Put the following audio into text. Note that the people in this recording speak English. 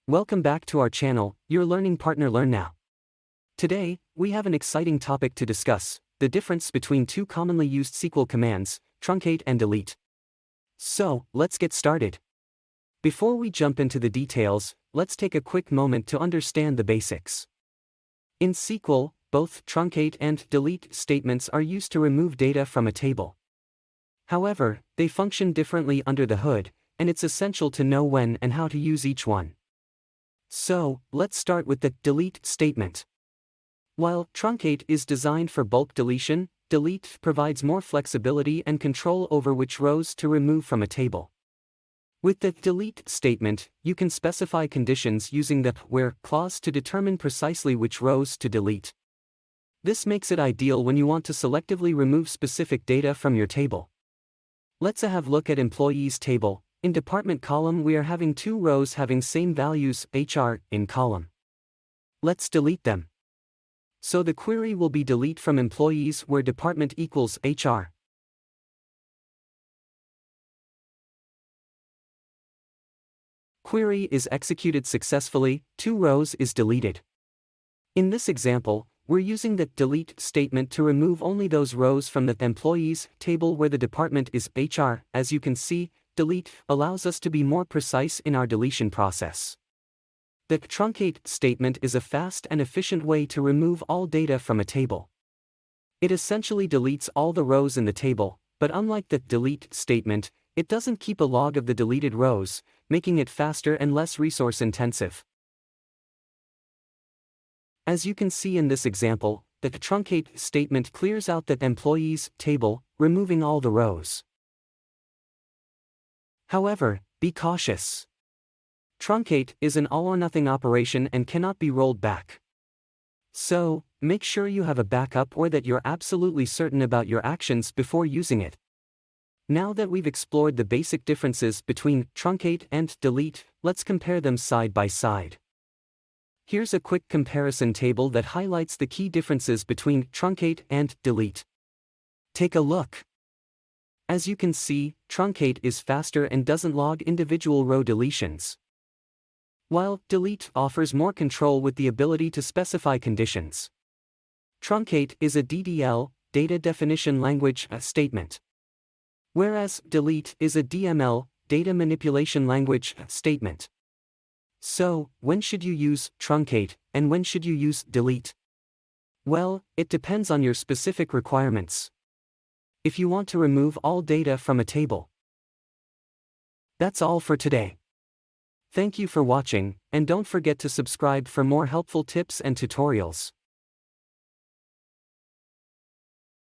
Welcome back to our channel, your learning partner Learn Now. Today, we have an exciting topic to discuss, the difference between two commonly used SQL commands, truncate and delete. So, let's get started. Before we jump into the details, let's take a quick moment to understand the basics. In SQL, both truncate and delete statements are used to remove data from a table. However, they function differently under the hood, and it's essential to know when and how to use each one. So, let's start with the delete statement. While truncate is designed for bulk deletion, delete provides more flexibility and control over which rows to remove from a table. With the delete statement, you can specify conditions using the where clause to determine precisely which rows to delete. This makes it ideal when you want to selectively remove specific data from your table. Let's have a look at employees table. In department column we are having two rows having same values, HR, in column. Let's delete them. So the query will be delete from employees where department equals HR. Query is executed successfully, two rows is deleted. In this example, we're using the delete statement to remove only those rows from the employees table where the department is HR. As you can see, delete allows us to be more precise in our deletion process. The truncate statement is a fast and efficient way to remove all data from a table. It essentially deletes all the rows in the table, but unlike the delete statement, it doesn't keep a log of the deleted rows, making it faster and less resource intensive. As you can see in this example, the truncate statement clears out the employees table, removing all the rows. However, be cautious. Truncate is an all-or-nothing operation and cannot be rolled back. So, make sure you have a backup or that you're absolutely certain about your actions before using it. Now that we've explored the basic differences between truncate and delete, let's compare them side by side. Here's a quick comparison table that highlights the key differences between truncate and delete. Take a look. As you can see, truncate is faster and doesn't log individual row deletions, while delete offers more control with the ability to specify conditions. Truncate is a DDL, data definition language, statement, whereas delete is a DML, data manipulation language, statement. So, when should you use truncate, and when should you use delete? Well, it depends on your specific requirements. If you want to remove all data from a table. That's all for today. Thank you for watching, and don't forget to subscribe for more helpful tips and tutorials.